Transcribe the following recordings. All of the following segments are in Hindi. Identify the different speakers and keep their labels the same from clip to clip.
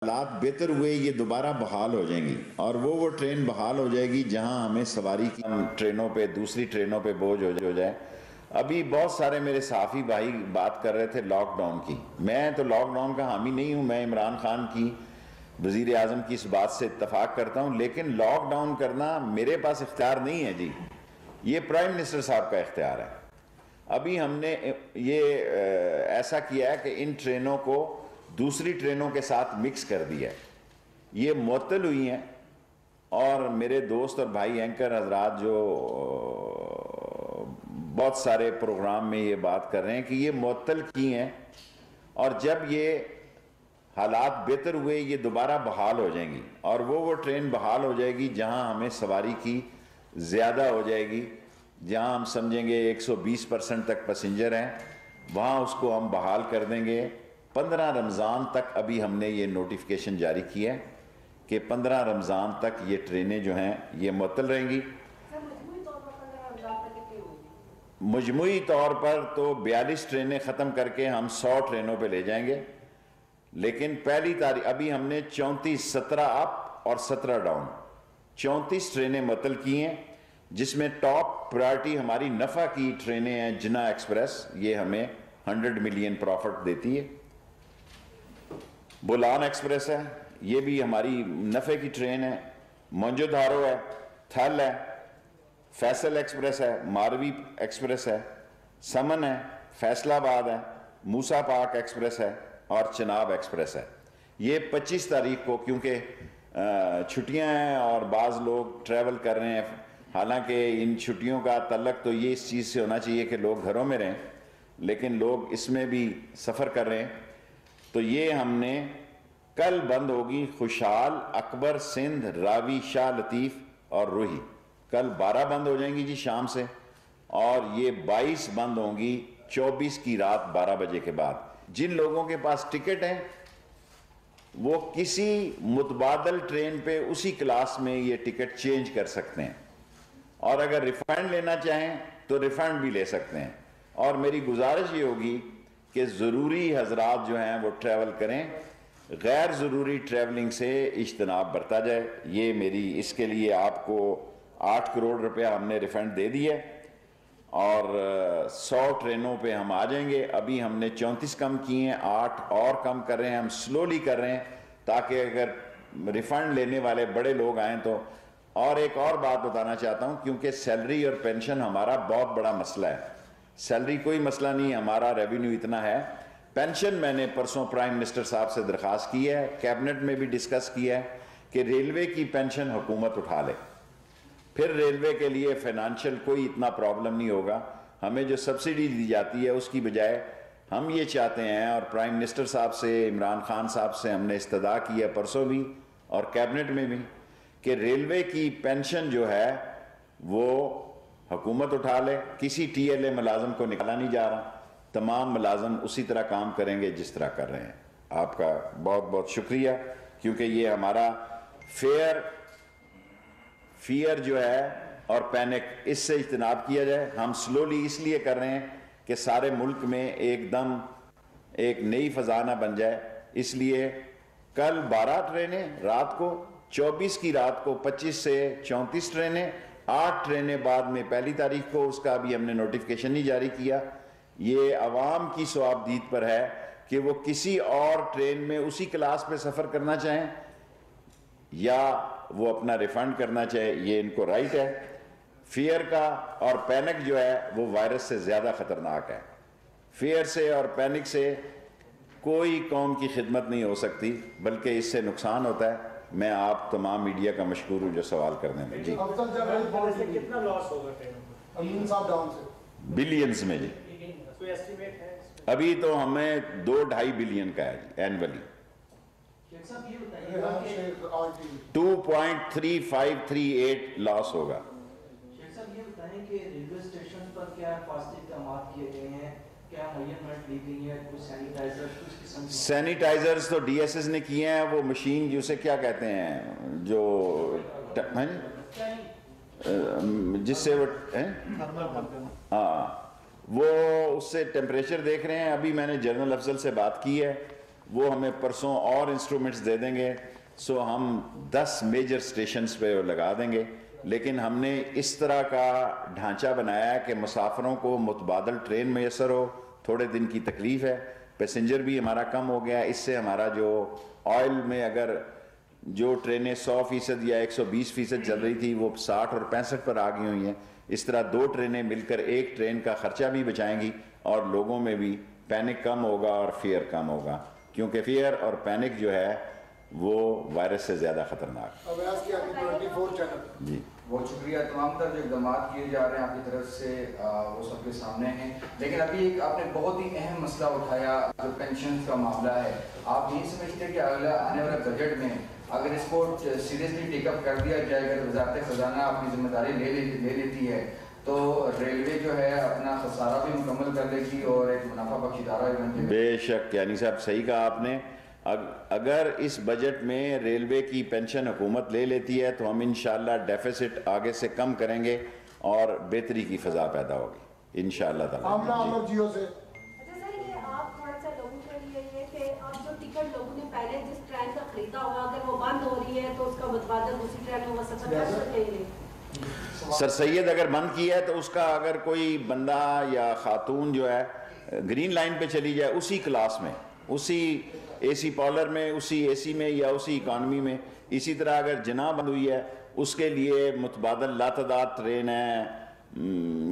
Speaker 1: हालात बेहतर हुए ये दोबारा बहाल हो जाएंगी और वो ट्रेन बहाल हो जाएगी जहां हमें सवारी की ट्रेनों पे दूसरी ट्रेनों पे बोझ हो जाए। अभी बहुत सारे मेरे साफ़ी भाई बात कर रहे थे लॉकडाउन की। मैं तो लॉकडाउन का हामी नहीं हूँ, मैं इमरान खान की वज़ीर आज़म की इस बात से इत्तफाक करता हूँ, लेकिन लॉकडाउन करना मेरे पास इख्तियार नहीं है जी, ये प्राइम मिनिस्टर साहब का इख्तियार है। अभी हमने ये ऐसा किया है कि इन ट्रेनों को दूसरी ट्रेनों के साथ मिक्स कर दिया है, ये मुअत्तल हुई हैं। और मेरे दोस्त और भाई एंकर हजरात जो बहुत सारे प्रोग्राम में ये बात कर रहे हैं कि ये मुअत्तल की हैं और जब ये हालात बेहतर हुए ये दोबारा बहाल हो जाएंगी और वो ट्रेन बहाल हो जाएगी जहां हमें सवारी की ज़्यादा हो जाएगी, जहां हम समझेंगे 120% तक पैसेंजर हैं, वहां उसको हम बहाल कर देंगे। 15 रमज़ान तक अभी हमने ये नोटिफिकेशन जारी किया है कि 15 रमज़ान तक ये ट्रेनें जो हैं ये मुअत्तल रहेंगी। मजमूई तौर पर तो 42 ट्रेनें ख़त्म करके हम 100 ट्रेनों पे ले जाएंगे, लेकिन पहली तारीख अभी हमने 34 17 अप और 17 डाउन 34 ट्रेनें मुअत्तल की हैं, जिसमें टॉप प्रायोरिटी हमारी नफ़ा की ट्रेनें हैं। जिना एक्सप्रेस ये हमें 100 मिलियन प्रॉफिट देती है। बोलान एक्सप्रेस है, ये भी हमारी नफ़े की ट्रेन है। मोंजोदारो है, थल है, फैसल एक्सप्रेस है, मारवी एक्सप्रेस है, समन है, फैसलाबाद है, मूसा पाक एक्सप्रेस है और चनाब एक्सप्रेस है। ये 25 तारीख को, क्योंकि छुट्टियां हैं और बाज़ लोग ट्रैवल कर रहे हैं, हालांकि इन छुट्टियों का तल्लक तो ये इस चीज़ से होना चाहिए कि लोग घरों में रहें, लेकिन लोग इसमें भी सफ़र कर रहे हैं, तो ये हमने कल बंद होगी खुशहाल, अकबर, सिंध, रावी, शाह लतीफ़ और रूही। कल 12 बंद हो जाएंगी जी शाम से, और ये 22 बंद होंगी 24 की रात 12 बजे के बाद। जिन लोगों के पास टिकट हैं वो किसी मुतबादल ट्रेन पे उसी क्लास में ये टिकट चेंज कर सकते हैं, और अगर रिफंड लेना चाहें तो रिफंड भी ले सकते हैं। और मेरी गुजारिश ये होगी कि ज़रूरी हजरात जो हैं वो ट्रैवल करें, गैर ज़रूरी ट्रैवलिंग से इज्तनाब बरता जाए। ये मेरी, इसके लिए आपको 8 करोड़ रुपया हमने रिफंड दे दिया और 100 ट्रेनों पे हम आ जाएंगे। अभी हमने 34 कम किए हैं, 8 और कम कर रहे हैं, हम स्लोली कर रहे हैं ताकि अगर रिफंड लेने वाले बड़े लोग आएँ तो। और एक और बात बताना चाहता हूँ, क्योंकि सैलरी और पेंशन हमारा बहुत बड़ा मसला है। सैलरी कोई मसला नहीं है, हमारा रेवेन्यू इतना है। पेंशन मैंने परसों प्राइम मिनिस्टर साहब से दरख्वास्त की है, कैबिनेट में भी डिस्कस किया है कि रेलवे की पेंशन हुकूमत उठा ले, फिर रेलवे के लिए फाइनेंशियल कोई इतना प्रॉब्लम नहीं होगा। हमें जो सब्सिडी दी जाती है उसकी बजाय हम ये चाहते हैं, और प्राइम मिनिस्टर साहब से, इमरान खान साहब से हमने इस्तदा की है परसों भी और कैबिनेट में भी, कि रेलवे की पेंशन जो है वो हुकूमत उठा ले। किसी TLA मुलाजम को निकाला नहीं जा रहा, तमाम मुलाजम उसी तरह काम करेंगे जिस तरह कर रहे हैं। आपका बहुत बहुत शुक्रिया, क्योंकि ये हमारा फियर जो है और पैनिक, इससे इज्तनाब किया जाए। हम स्लोली इसलिए कर रहे हैं कि सारे मुल्क में एकदम एक नई फ़ज़ा ना बन जाए, इसलिए कल 12 ट्रेनें रात को, 24 की रात को 25 से 34 ट्रेनें, 8 ट्रेनें बाद में पहली तारीख को, उसका अभी हमने नोटिफिकेशन नहीं जारी किया। ये अवाम की सवाबदीद पर है कि वो किसी और ट्रेन में उसी क्लास पे सफ़र करना चाहें या वो अपना रिफंड करना चाहे, ये इनको राइट है। फियर का और पैनिक जो है वो वायरस से ज़्यादा ख़तरनाक है। फियर से और पैनिक से कोई कौम की खिदमत नहीं हो सकती, बल्कि इससे नुकसान होता है। मैं आप तमाम मीडिया का मशकूर हूँ जो सवाल करने में। जी,
Speaker 2: कितना लॉस होगा
Speaker 1: बिलियंस में जी। अभी तो हमें 2-2.5 बिलियन का है जी एनुअली। 2.3538 लॉस होगा।
Speaker 3: ये बताएं कि रेलवे स्टेशन पर क्या फास्टिंग इक़दामात किए गए हैं, क्या मेजरमेंट ली गई है, कुछ सैनिटाइजर, कुछ किस्म के
Speaker 1: सैनिटाइजर्स तो DSS ने किए हैं, वो मशीन जिसे क्या कहते हैं जो जिससे वो हाँ, वो उससे टेम्परेचर देख रहे हैं। अभी मैंने जनरल अफजल से बात की है वो हमें परसों और इंस्ट्रूमेंट्स दे देंगे। सो हम 10 मेजर स्टेशंस पे लगा देंगे, लेकिन हमने इस तरह का ढांचा बनाया है कि मुसाफिरों को मुतबादल ट्रेन मैसर हो। थोड़े दिन की तकलीफ है, पैसेंजर भी हमारा कम हो गया है। इससे हमारा जो ऑयल में अगर जो ट्रेनें 100% या 120% चल रही थी वो 60 और 65 पर आ गई हुई हैं। इस तरह 2 ट्रेनें मिलकर एक ट्रेन का खर्चा भी बचाएंगी और लोगों में भी पैनिक कम होगा और फियर कम होगा, क्योंकि फियर और पैनिक जो है वो वायरस से ज़्यादा ख़तरनाक जी।
Speaker 4: बहुत शुक्रिया। तमाम तर जो इकदाम किए जा रहे हैं आपकी तरफ से वो सबके सामने हैं, लेकिन अभी एक आपने बहुत ही अहम मसला उठाया जो पेंशन का मामला है। आप नहीं समझते कि अगला आने वाले बजट में अगर इसको सीरियसली टेकअप कर दिया जाए, अगर वजारत ख़जाना अपनी जिम्मेदारी ले लेती है तो रेलवे जो है अपना खसारा भी मुकम्मल कर लेगी और एक मुनाफा बख्श इदारा भी बन जाएगा?
Speaker 1: बेशक यानी साहब सही कहा आपने। अगर इस बजट में रेलवे की पेंशन हुकूमत ले लेती है तो हम इंशाअल्लाह डेफिसिट आगे से कम करेंगे और बेहतरी की फ़ज़ा पैदा होगी इंशाअल्लाह ताला।
Speaker 5: जियो से अच्छा सर, ये आप थोड़ा सा लोगों के लिए ये कि आप जो टिकट लोगों ने पहले जिस ट्रेन का खरीदा हुआ अगर वो बंद हो रही है तो उसका मुतबादल दूसरी ट्रेन में वो सफर कर सकेंगे?
Speaker 1: सर सैयद अगर बंद किया है तो उसका अगर कोई बंदा या खातून जो है ग्रीन लाइन पे चली जाए उसी क्लास में, उसी एसी पॉलर में, उसी एसी में या उसी इकानमी में, इसी तरह अगर जना बंद हुई है उसके लिए मुतबादल लातदाद ट्रेन है,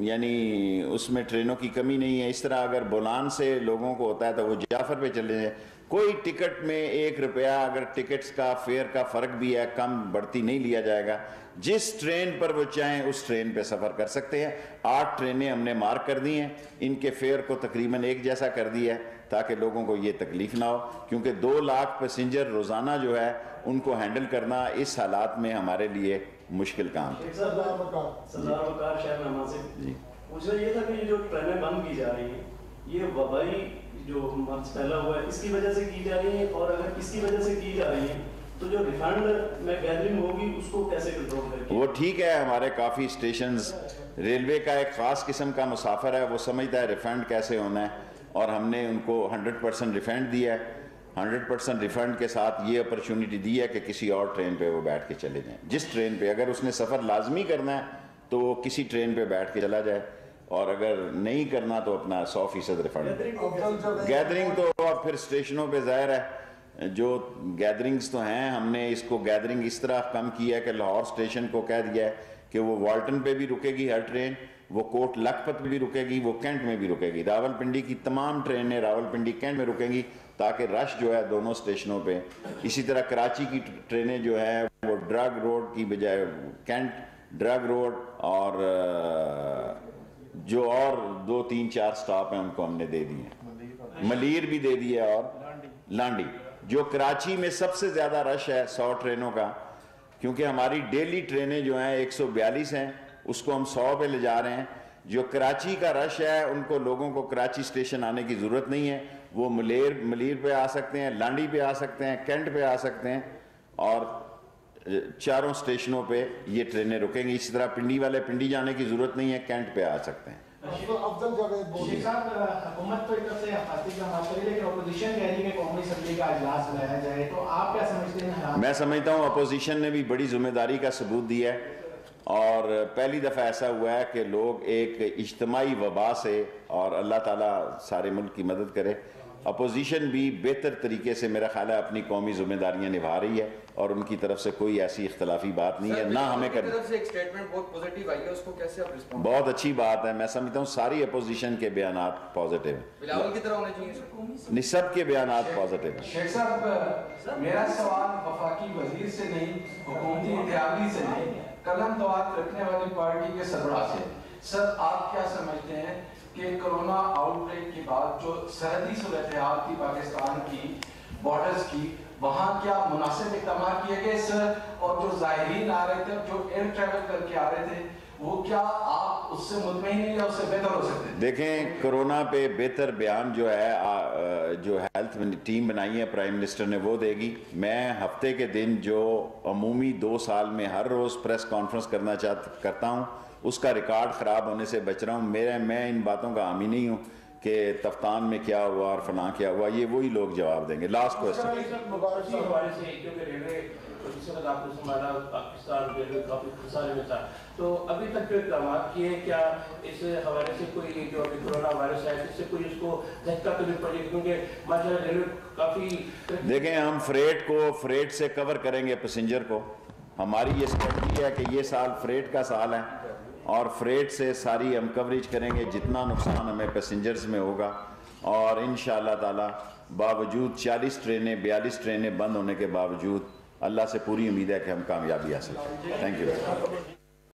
Speaker 1: यानी उसमें ट्रेनों की कमी नहीं है। इस तरह अगर बोलान से लोगों को होता है तो वो जाफर पे चले जाए। कोई टिकट में 1 रुपया अगर टिकट्स का फेयर का फ़र्क भी है, कम बढ़ती नहीं लिया जाएगा। जिस ट्रेन पर वो चाहें उस ट्रेन पे सफ़र कर सकते हैं। 8 ट्रेनें हमने मार्क कर दी हैं, इनके फेयर को तकरीबन एक जैसा कर दिया है ताकि लोगों को ये तकलीफ ना हो, क्योंकि 2 लाख पैसेंजर रोज़ाना जो है उनको हैंडल करना इस हालात में हमारे लिए मुश्किल काम है।
Speaker 6: सरदार वकार शहर नामा से पूछना ये था कि ये जो ट्रेनें बंद की जा रही हैं ये वबाई जो मर्ज फैला हुआ है इसकी वजह से की जा रही है, और अगर इसकी वजह से की जा रही है तो जो रिफंड में गैदरिंग होगी उसको कैसे कंट्रोल करेंगे? वो
Speaker 1: ठीक है, हमारे काफ़ी स्टेशंस रेलवे का एक ख़ास किस्म का मुसाफिर है, वो समझता है रिफंड कैसे होना है और हमने उनको 100% रिफंड दिया है। 100% रिफंड के साथ ये अपॉर्चुनिटी दी है कि किसी और ट्रेन पे वो बैठ के चले जाएं। जिस ट्रेन पे अगर उसने सफ़र लाजमी करना है तो वो किसी ट्रेन पे बैठ के चला जाए, और अगर नहीं करना तो अपना 100% रिफंड। गैदरिंग तो अब फिर स्टेशनों पे ज़ाहिर है जो गैदरिंग्स तो हैं, हमने इसको गैदरिंग इस तरह कम किया है कि लाहौर स्टेशन को कह दिया है कि वो वाल्टन पे भी रुकेगी हर ट्रेन, वो कोट लखपत में भी रुकेगी, वो कैंट में भी रुकेगी। रावलपिंडी की तमाम ट्रेनें रावलपिंडी कैंट में रुकेंगी ताकि रश जो है दोनों स्टेशनों पे। इसी तरह कराची की ट्रेनें जो है वो ड्रग रोड की बजाय कैंट ड्रग रोड और जो और 2, 3, 4 स्टॉप हैं उनको हमने दे दिए। मलीर भी दे दिए और लांडी। जो कराची में सबसे ज़्यादा रश है 100 ट्रेनों का, क्योंकि हमारी डेली ट्रेनें जो हैं 142 हैं, उसको हम 100 पे ले जा रहे हैं। जो कराची का रश है उनको लोगों को कराची स्टेशन आने की ज़रूरत नहीं है, वो मलीर पे आ सकते हैं, लांडी पे आ सकते हैं, कैंट पे आ सकते हैं, और 4 स्टेशनों पे ये ट्रेनें रुकेंगी। इसी तरह पिंडी वाले पिंडी जाने की ज़रूरत नहीं है, कैंट पे आ सकते हैं।
Speaker 7: हुकूमत तो एक तरफ से फास्टिंग का माफ करी, लेकिन अपोजिशन कह रही है कि कौमी असम्बली का इजलास बुलाया जाए, तो आप क्या समझते हैं?
Speaker 1: मैं समझता हूँ अपोजिशन ने भी बड़ी जिम्मेदारी का सबूत दिया है, और पहली दफ़ा ऐसा हुआ है कि लोग एक इज्तिमाई वबा से, और अल्लाह ताला सारे मुल्क की मदद करे, अपोजिशन भी बेहतर तरीके से मेरा ख्याल है अपनी कौमी जिम्मेदारियाँ निभा रही है, और उनकी तरफ से कोई ऐसी इख्तलाफी बात नहीं है, ना हमें करनी।
Speaker 4: तरफ से एक स्टेटमेंट बहुत पॉजिटिव आई है, उसको कैसे आप रिस्पॉन्ड?
Speaker 1: बहुत अच्छी बात है, मैं समझता हूँ सारी अपोजिशन के बयानात पॉजिटिव हैं,
Speaker 4: बिलावल की तरह होने चाहिए।
Speaker 1: सब के बयानात पॉजिटिव हैं।
Speaker 7: शेख साहब, मेरा सवाल वफाकी वजीर से नहीं, हुकूमती इत्तेहादी से नहीं, कलम दवात रखने वाली पार्टी के सरबराह से। सर, आप क्या समझते हैं कि कोरोना आउटब्रेक के बाद जो सरहदी सूरत हाल थी पाकिस्तान की बॉर्डर्स की, वहाँ क्या मुनासिब इक़दाम किए गए सर? और जो ज़ाहिरीन आ रहे थे, जो एयर ट्रैवल करके आ रहे थे, वो क्या आप उससे मुतमईन हैं या उससे बेहतर हो सकते हैं?
Speaker 1: देखें, कोरोना पे बेहतर बयान जो है जो हेल्थ टीम बनाई है प्राइम मिनिस्टर ने वो देगी। मैं हफ्ते के दिन जो अमूमी 2 साल में हर रोज़ प्रेस कॉन्फ्रेंस करता हूँ, उसका रिकॉर्ड ख़राब होने से बच रहा हूँ। मैं इन बातों का हामी नहीं हूँ कि तफ्तान में क्या हुआ और फलां क्या हुआ, ये वही लोग जवाब देंगे। Last question.
Speaker 2: मुबारक साहब
Speaker 8: हवाले से, क्योंकि रेलवे जिस वक्त आपने संभाला पाकिस्तान रेलवे काफी खसारे में था, तो अभी तक जो इकदाम किए हैं, क्या इस हवाले से कोई जो अभी कोरोना वायरस है इससे कोई उसको झटका तो नहीं पड़ेगा? क्योंकि माशाल्लाह रेलवे काफी
Speaker 1: देखें, हम फ्रेट से कवर करेंगे पैसेंजर को। हमारी ये स्ट्रेटजी है कि ये साल फ्रेट का साल है और फ्रेट से सारी हम कवरेज करेंगे, जितना नुकसान हमें पैसेंजर्स में होगा। और इंशाअल्लाह ताला बावजूद 40 ट्रेनें 42 ट्रेनें बंद होने के बावजूद अल्लाह से पूरी उम्मीद है कि हम कामयाबी हासिल करें। Thank you.